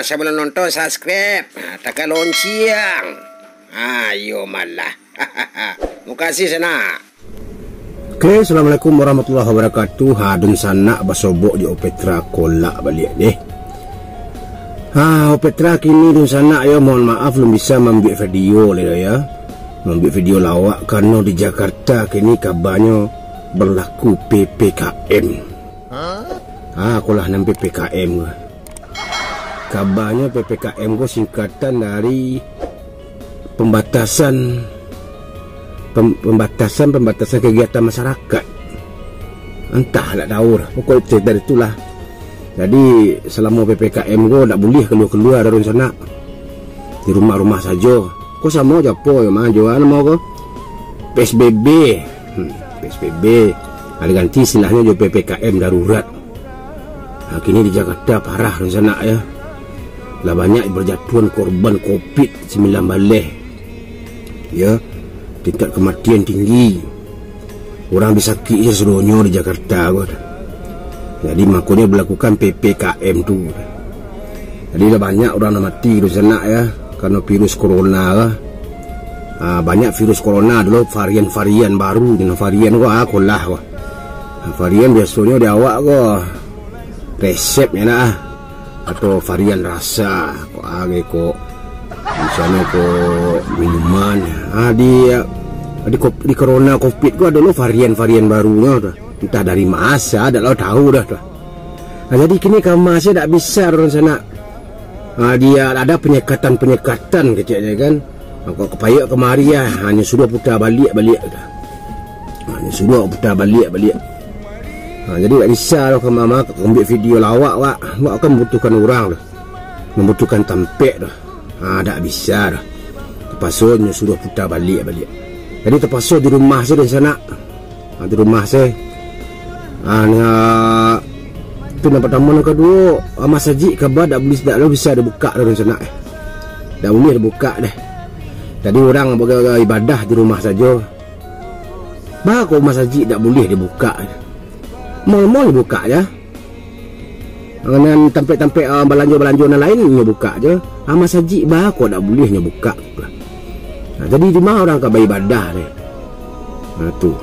Sebelum nonton subscribe, tekan lonceng. Ayo malah. Terima kasih sana. Oke, assalamualaikum warahmatullahi wabarakatuh. Hadun sana basobok di Opetra kolak balik deh. Opetra kini dun sana ya, mohon maaf belum bisa membuat video ya. Membuat video lawak karena di Jakarta kini kabarnya berlaku PPKM. Aku lah nam PPKM gua. Kabarnya PPKM gue singkatan dari pembatasan kegiatan masyarakat. Entah tak tahu lah. Pokoknya cerita itulah. Jadi selama PPKM gue tak boleh keluar dari sana. Di rumah-rumah saja. Kok sama aja po ya mah jual mau kok PSBB. PSBB. Ada ganti istilahnya juga PPKM darurat. Nah, kini di Jakarta parah di sana ya. Lah banyak berjatuhan korban COVID-19 balik. Ya, tingkat kematian tinggi. Orang disakiti seluruhnya di Jakarta. Jadi makanya berlakukan PPKM tu. Jadi lah banyak orang mati di sana ya, karena virus corona lah. Banyak virus corona dulu, varian-varian baru. Dengan varian aku lah. Varian biasanya di awak resepnya lah. Atau varian rasa kok misalnya kok minuman di corona covid gua ada lo varian barunya tuh. Entah dari masa ada lo tahu dah tuh. Nah, jadi kini masih tak bisa orang sana. Dia ada penyekatan kecilnya kan. Kok kepayak kemari ya, hanya sudah putar balik dah. Hanya sudah putar balik. Jadi tak bisa lah ke mama ambil video lawak wak akan membutuhkan orang dah. Membutuhkan tampek dah. Tak bisa dah. Terpaksa sudah putar balik. Jadi terpaksa di rumah saya di sana. Di rumah saya. Itu yang pertama, yang kedua, masjid kabar tak boleh bisa dibuka dari sana. Tak boleh dibuka dah. Jadi orang beribadah di rumah saja. Bahawa masjid tak boleh dibuka. Mal-mal buka ya. Dengan tampek-tampek belanja-belanja lain buka aja. Masjid kok tak bolehnya buka. Nah, jadi di mana orang ke ibadah deh. Nah tu.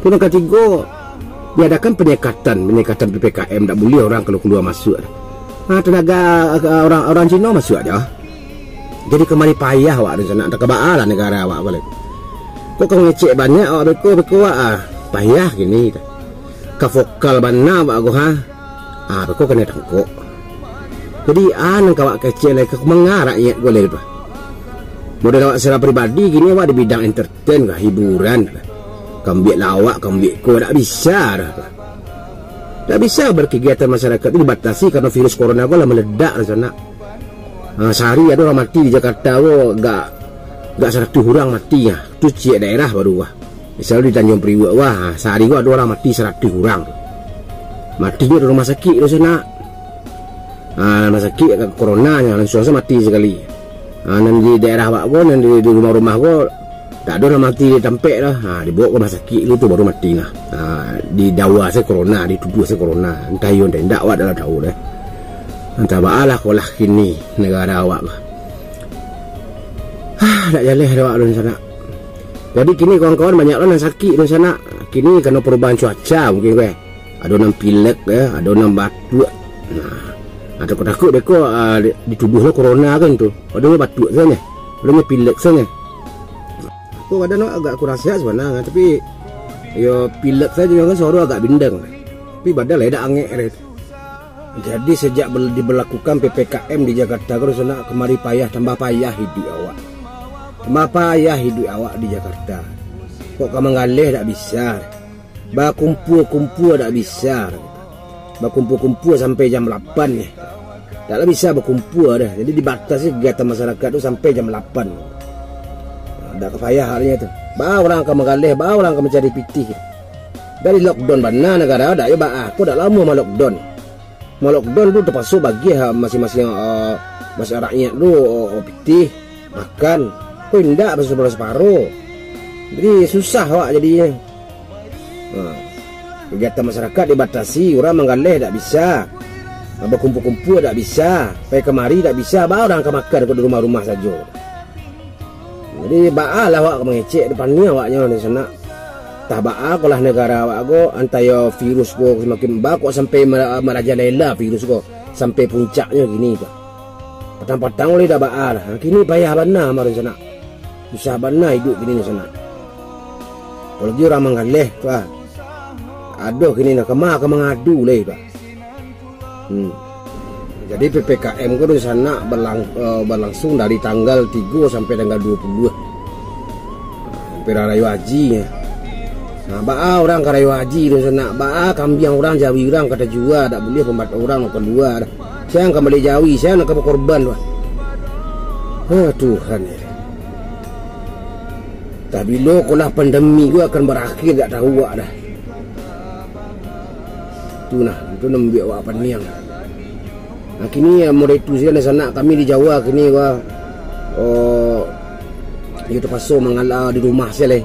Yang ketiga, diadakan penyekatan PPKM, tak boleh orang keluar masuk. Tenaga orang Cina masuk aja. Jadi kemari payah awak di sana, tak kebaala negara awak balik. Kok kau ngecek banyak awak beko payah gini. Ka vokal bana ba go ha. Beko kena tangkok. Jadi kawak kecil ke mengarah rakyat gue lepa. Model awak secara pribadi gini awak di bidang entertain kah, hiburan. Kambik lawak, kambik ko tak bisa dah. Tak bisa berkegiatan masyarakat itu dibatasi karena virus corona gue lah meledak di sana. Sehari ada orang mati di Jakarta gak 100 orang mati ya. Tu cik daerah baru misalnya di Tanjung Priok sehari ada orang mati 100 orang. Matinya di rumah sakit di sana. Rumah sakit coronanya langsung mati sekali. Dan di daerah dan di rumah-rumah tak ada orang mati tampek lah. Dibawa ke rumah sakit itu baru mati lah. Di dawa saya corona, dituduh saya corona. Entah yon tidak awak adalah tahu deh. Entah baalah kolah kini negara awak. Tak jaleh awak di sana. Jadi kini kawan-kawan banyak orang yang sakit di sana. Kini karena perubahan cuaca mungkin ada orang pilek ya, ada orang batuk. Ada takut deko dituduhnya corona kan tu. Ada orang batuk saja, ada orang pilek saja. Aku kadang agak kurang sehat sebenarnya, tapi yo pilek saja kan suara agak bindeng. Tapi badan leda angek. Jadi sejak diberlakukan PPKM di Jakarta kalau sana kemari payah tambah payah hidup awak. Mapa ya hidup awak di Jakarta. Kok kamu ngalih tak bisa. Kumpul tak bisa. Kumpul sampai jam 8 ya. Tak bisa berkumpul dah. Jadi dibatasi kegiatan masyarakat tu sampai jam 8. Tak kepayah harinya tu. Orang kamu ngalih, orang kamu cari pitih. Dari lockdown mana negara ada ya aku dah lama lockdown. Lockdown tu terpaksa bagi masing-masing masyarakat tu pitih makan. Kok tidak separuh. Jadi susah wak jadinya. Kegiatan masyarakat dibatasi, orang menggaleh tak bisa, berkumpul-kumpul tak bisa, pergi kemari tak bisa, baru orang akan makan di rumah-rumah saja. Jadi baalah awak mengecek depan ni awaknya di sana. Tah baa kolah negara awak go antaya virus go semakin bakok sampai merajalela virus go sampai puncaknya gini tu. Petang-petang oleh dah baa lah. Kini payah benar mari sana. Susah benar hidup gini di sana. Apalagi orang menggaleh tu ah. Aduh kini nak kemah ke mengadu leh tu. Jadi PPKM ke di sana berlangsung dari tanggal 3 sampai tanggal 20. Hampir raya haji ya. Nah, baa orang ke raya haji di sana, baa kambing orang Jawi orang kata jual tak boleh pembat orang nak keluar. Saya nak kembali Jawi, saya nak berkorban wah. Tuhan ya. Tak bila kolah pandemi gua akan berakhir tak tahu wak dah. Tu nak membuat wak paniang. Nah kini mulai tu saya sana kami di Jawa kini gua itu terpaksa mengalah di rumah saya leh.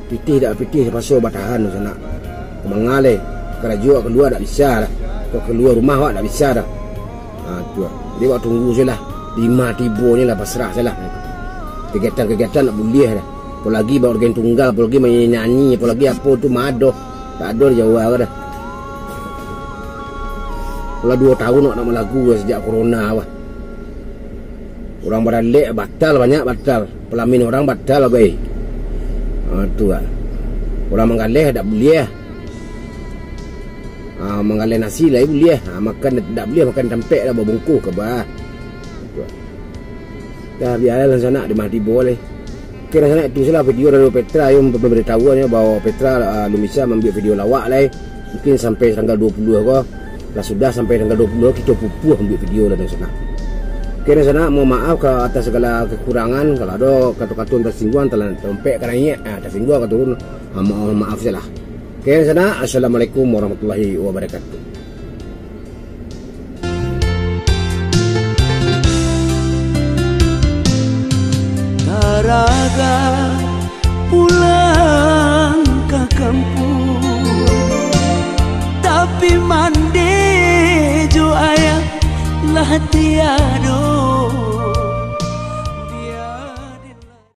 Pitih tak pitih terpaksa bertahan di sana. Mengalih kerja keluar tak bisa dah. Kau keluar rumah awak tak bisa dah. Tu. Jadi awak tunggu sajalah 5 tiba ni lah pasrah sajalah. Kegiatan-kegiatan nak boleh dah. Apalagi bawa organ tunggal, apalagi main nyanyi, apalagi apa tu madoh. Tak ada di Jawa ke dah. Kalau 2 tahun nak melagu sejak corona wah. Orang balik batal banyak batal. Pelamin orang batal bagai. Tu lah. Orang menggaleh tak boleh. Menggaleh nasi lah boleh. Makan tak boleh makan tempek dah berbungkuh ke bah. Dah biarlah sana di mati boleh. Kira sana itu salah video dari Petra yang memberitahuannya bahawa Petra Lumisa membuat video lawak lah. Mungkin sampai tanggal 20 kau. Lah sudah sampai tanggal 20 kita pupuh ambil video dari sana. Kira sana mohon maaf ke atas segala kekurangan kalau ada kata-kata tersinggung telah tempek kerana tersinggung kata turun mohon maaf salah. Kira sana assalamualaikum warahmatullahi wabarakatuh. Taraga pulang ke kampung tapi mandi jo ayah lah tiada